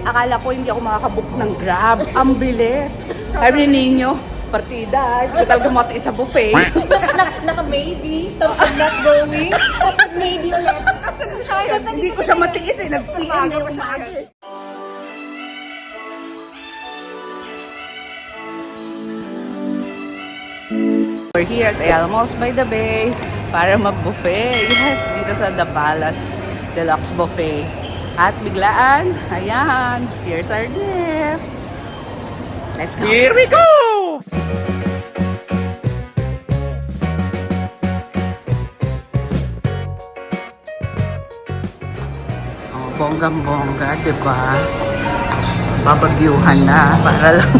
Akala ko hindi ako makakabook ng Grab. Ang bilis. Sabi ni Ninyo, partida, hindi ko talaga matiis sa buffet. Naka-maybe, tapos not going, tapos nag-maybe ulit. Tapos Hindi ko siya matiis eh. Nag-PM niya ako maaga. We're here at Ayala Malls by the Bay para mag-buffet. Yes, dito sa The Palace Deluxe Buffet. At biglaan, ayan, here's our gift. Let's go. Here we go! Oh, bonggang-bongga, diba? Babagyuhan na para lang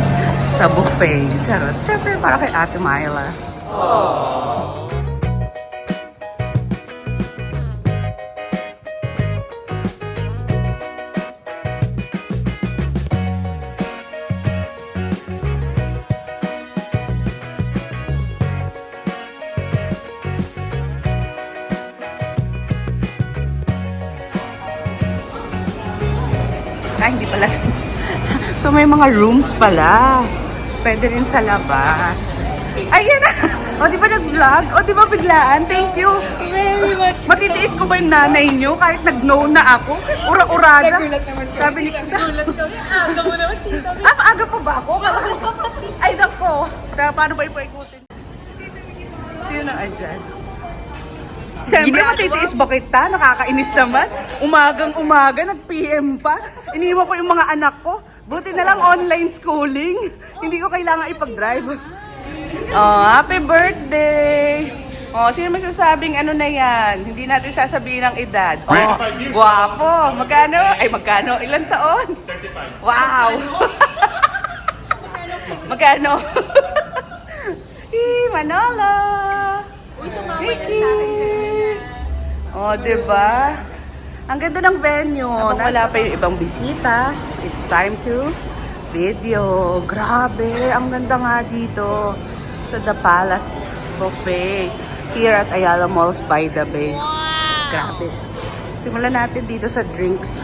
sa buffet. Charot. Siyempre, para kay Ate Myla. Ay, hindi pala. So, may mga rooms pala. Pwede rin sa labas. Ayan na! O, di ba nag-vlog? O, di ba biglaan? Thank you. very much. Matitiis ko ba yung nanay nyo kahit nag-no na ako? Ura-urada. Sabi ni Nagulat kami. Aga mo naman, tita. Aga pa ba ako? Ay, nako. Paano ba ipaikutin? Sino na andyan? Siyempre, matitiis ba kita? Nakakainis naman. Umagang-umaga, nag-PM pa. Iniwan ko yung mga anak ko. Buti na lang online schooling. Hindi ko kailangan ipag-drive. Oh, happy birthday! Oh, sino masasabing ano na yan? Hindi natin sasabihin ang edad. Oh, guwapo. Magkano? Ay, magkano? Ilang taon? 35. Wow! Magkano? Manolo! Uy, sumama na sa akin kanina. Oh, diba? Ang ganda ng venue. Wala pa yung ibang bisita. It's time to video. Grabe, ang ganda nga dito sa The Palace Buffet here at Ayala Malls by the Bay. Wow! Grabe. Simulan natin dito sa drinks.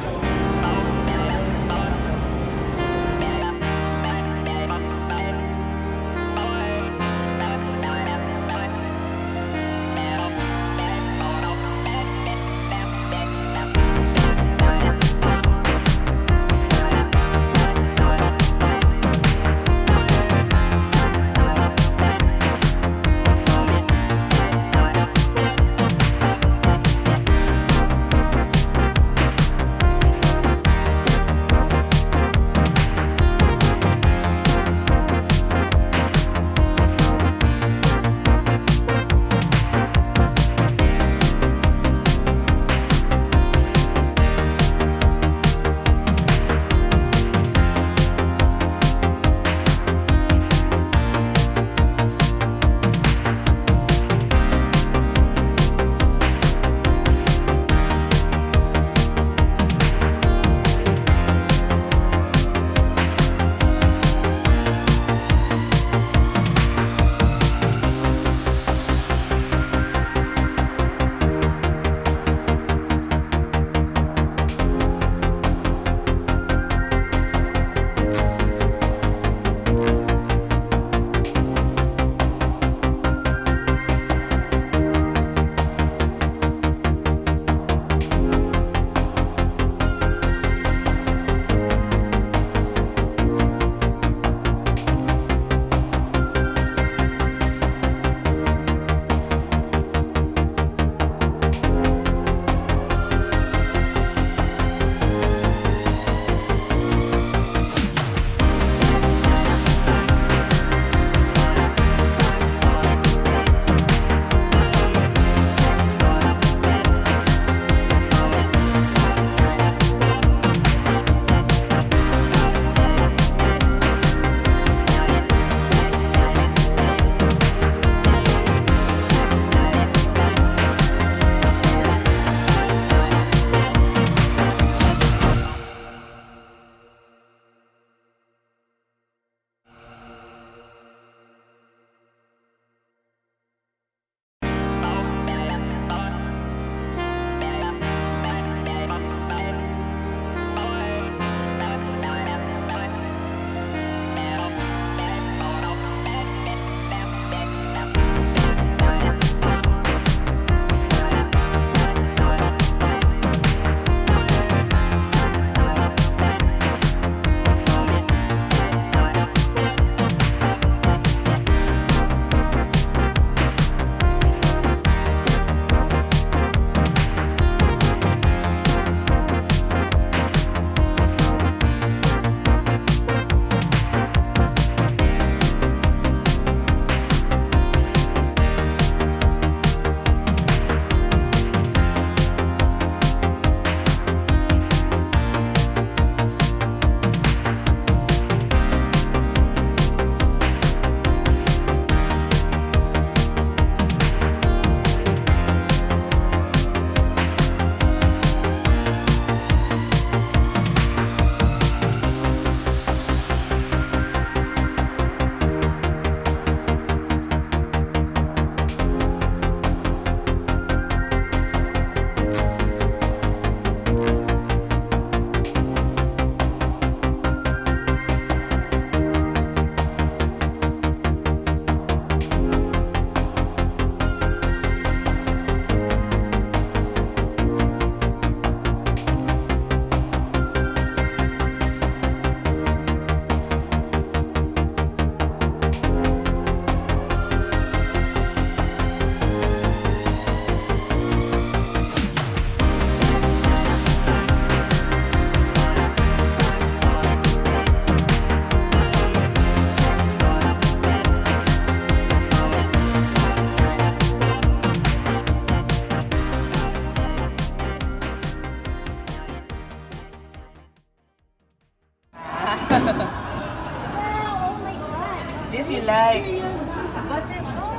Wow, oh my God. This you like.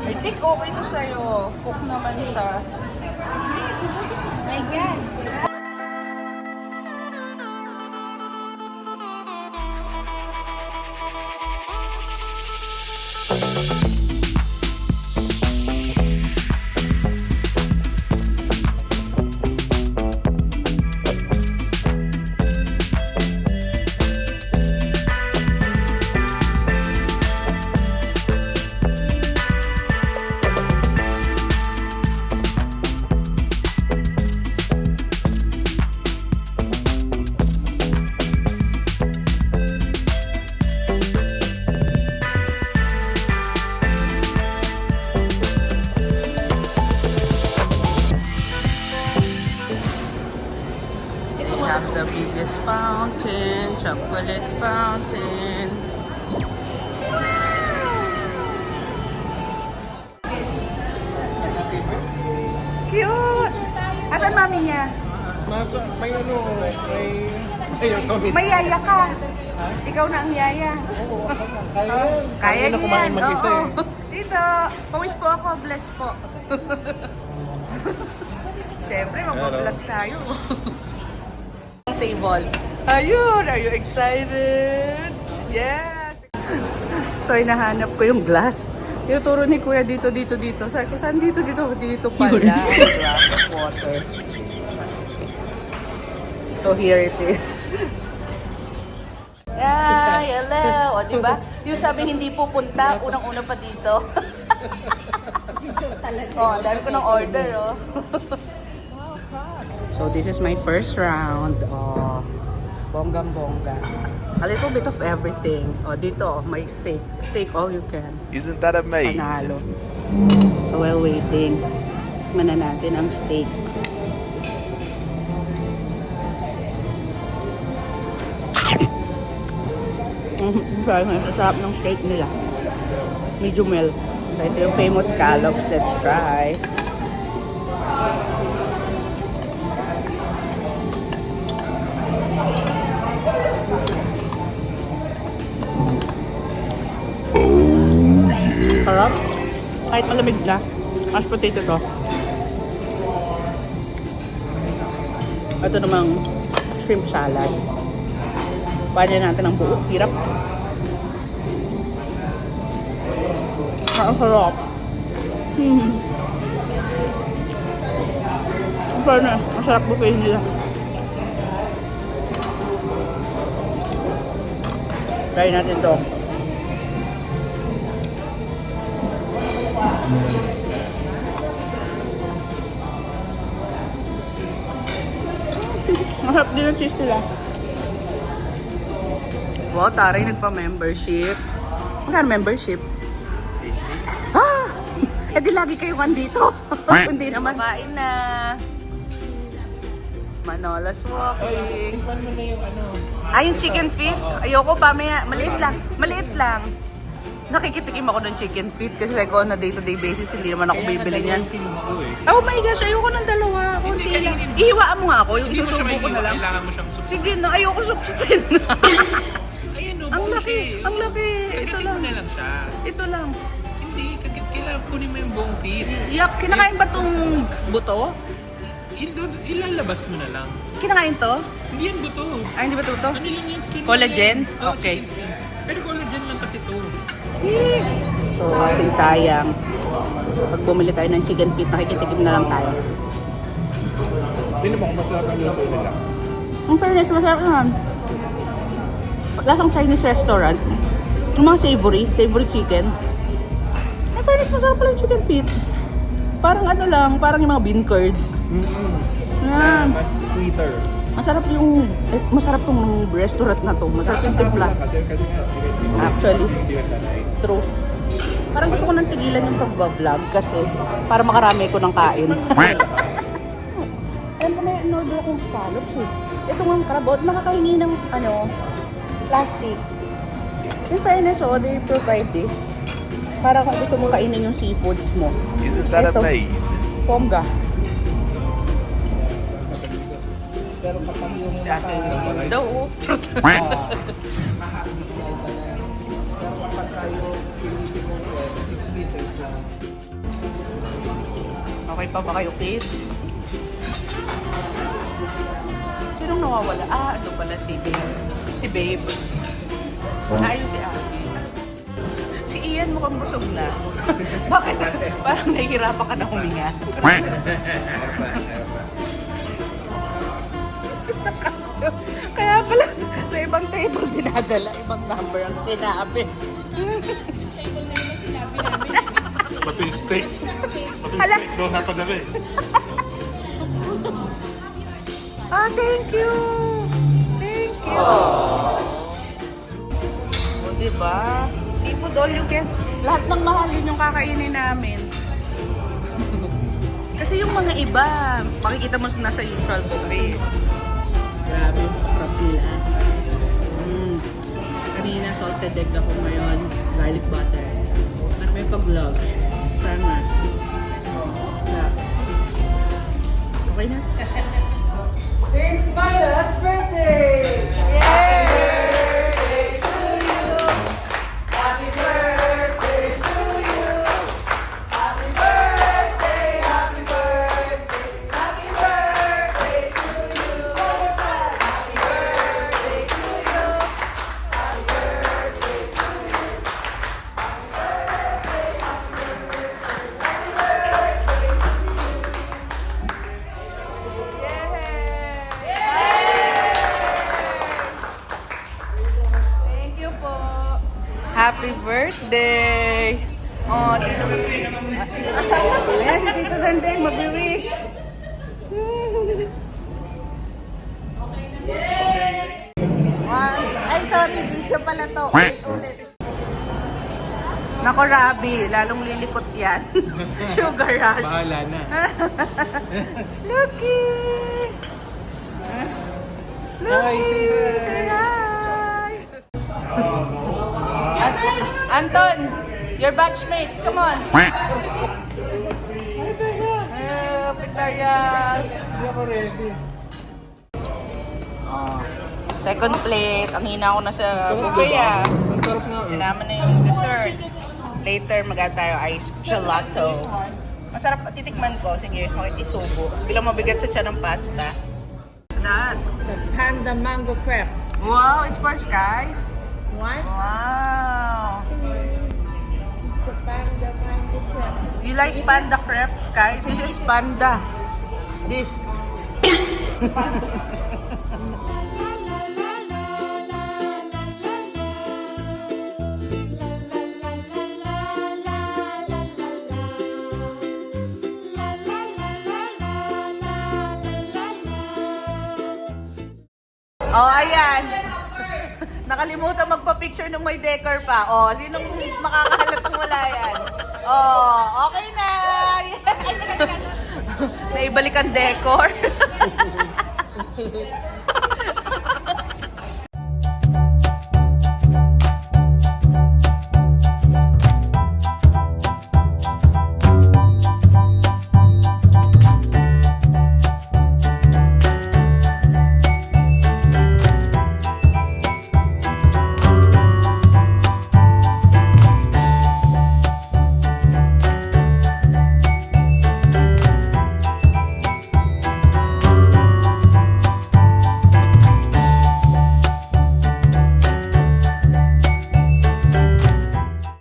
I think okay to sa'yo. Cook naman siya. My God. We have the biggest fountain, chocolate fountain. Cute! Asan mami niya? May ano, may... May yaya ka. Ikaw na ang yaya. Kaya na niya kumain yan. mag-isa Oo. eh. Dito, pawis po ako. Bless po. Siyempre, mag-vlog tayo. Table. Ayun! Are you excited? Yes! So, hinahanap ko yung glass. Tinuturo ni Kuya dito. Sabi ko, saan dito? Dito pala. Glass of water. So, here it is. Yeah, hello. O, diba? Yung sabi hindi pupunta, unang-una pa dito. Oh, dami ko ng order, oh. So, this is my first round. Oh, bonggang-bongga. A little bit of everything. Oh, dito, may steak. Steak all you can. Isn't that amazing? Panalo. So, while waiting, tikman na natin ang steak. Masarap ng steak nila. Medium well. Ito yung famous scallops. Let's try. Sarap. Kahit malamig na. Mashed potato to. Ito namang shrimp salad. Pwede natin ang buo. Hirap. Ang sarap. Fairness, masarap buffet nila. Try natin to. Masarap din ang cheese nila. Wow, taray nagpa-membership. Magkano membership? Ah! Eh di lagi kayong andito. Hindi naman. Kain na. Manolas walking. Tikman mo na yung ano. Yung chicken feet? Ayoko pa, maliit lang. Maliit lang. Nakikitikim ako ng chicken feet kasi like on a day-to-day basis, hindi naman ako bibili niyan. Oh my gosh, ayoko ng dalawa. Kunti lang. Ihiwaan mo nga ako, yung isusubo ko na lang. Kailangan mo siyang sup. Sige na, ayoko supsupin. Ayan o, Ang laki, ang laki. Ito Kagatin lang. mo na lang siya. Ito lang. Hindi, kailangan kunin mo yung buong feet. Yak, kinakain ba tong buto? Ilalabas mo na lang. Kinakain to? Hindi yan buto. Ay, hindi ba to? Ano lang yung skin? Collagen? lang yan. Oo, Okay. chicken skin. Pero collagen lang kasi to. So, kasing sayang. Pag bumili tayo ng chicken feet, nakikitikim na lang tayo. Hindi mo kung masarap ang luto nila. Ang fairness, masarap naman. Lasang Chinese restaurant. Yung mga savory chicken. Ang fairness, masarap pala yung chicken feet. Parang ano lang, parang yung mga bean curd. Yan. Mas sweeter. Masarap tong restaurant na to. Masarap yung timpla. Kasi nga, Actually, hindi ka sanay. true. Parang gusto ko nang tigilan yung pag-vlog kasi para makarami ko ng kain. Alam ko may in-order akong scallops eh. Ito nga ang karabot, nakakahingi ng plastic. In fairness, they provide this. Para kung gusto mong kainin yung seafoods mo. Isn't that Ito. amazing? Pomga. Si ate daw. tayo, pinisip ko 6 liters lang. Okay pa ba kayo, kids? Sinong nawawala? Ito pala si Babe. Si Babe. Ayun si Abby. Si Ian mukhang busog na. Bakit? Parang nahihirapan ka na huminga. Kaya pala sa ibang table dinadala, ibang number ang sinabi. Table na naman sinabi namin. Pati yung steak. Pati yung Hala. steak doon napadala eh. Thank you! Thank you! O, diba? Seafood all you can. Lahat ng mahal yun yung kakainin namin. Kasi yung mga iba, makikita mo nasa usual buffet. Grabe yung crab nila. Kanina salted egg ako ngayon, garlic butter. At may pag-love. Sana. Okay na? It's my last birthday! Yay! To you! Happy birthday to you! Happy birthday, happy birthday, happy birthday to you! Happy birthday to you! Happy birthday to you! Thank you po. Happy birthday! Oh, sino ba? Ayan, si Tito Dandeng, mag-wish. Ay, sorry, video pala to. Ulit-ulit. Nako, Rabi, lalong lilikot yan. Sugar rush. Bahala na. Lucky! Hi, say hi. Say hi! Anton, your batchmates, come on! Victoria! Hindi ako ready. Second plate. Ang hina ko na sa buffet Ang sarap nga. Sinama na yung dessert. Later, tayo ice gelato. Masarap titikman ko. Sige, makikisubo. Bilang mabigat sa tiyan ng pasta. What's that? It's a panda mango crepe. Wow, it's for Sky. What? Wow. It's a panda mango crepe. You like panda crepe, Sky? This is panda. This. Oh, ayan. Nakalimutan magpa-picture nung may decor pa. Oh, sinong makakahalatang wala yan? Oh, okay na. Naibalik ang decor.